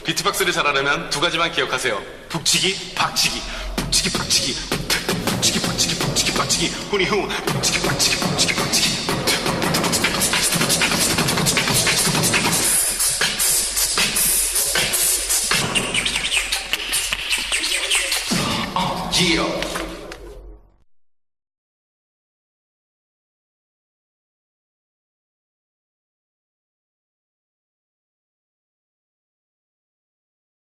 비트박스를 잘하려면 두 가지만 기억하세요. 북치기, 박치기. 북치기, 박치기. 북치기, 박치기, 북치기, 박치기. 후니후. 북치기, 박치기, 북치기, 박치기. Yeah.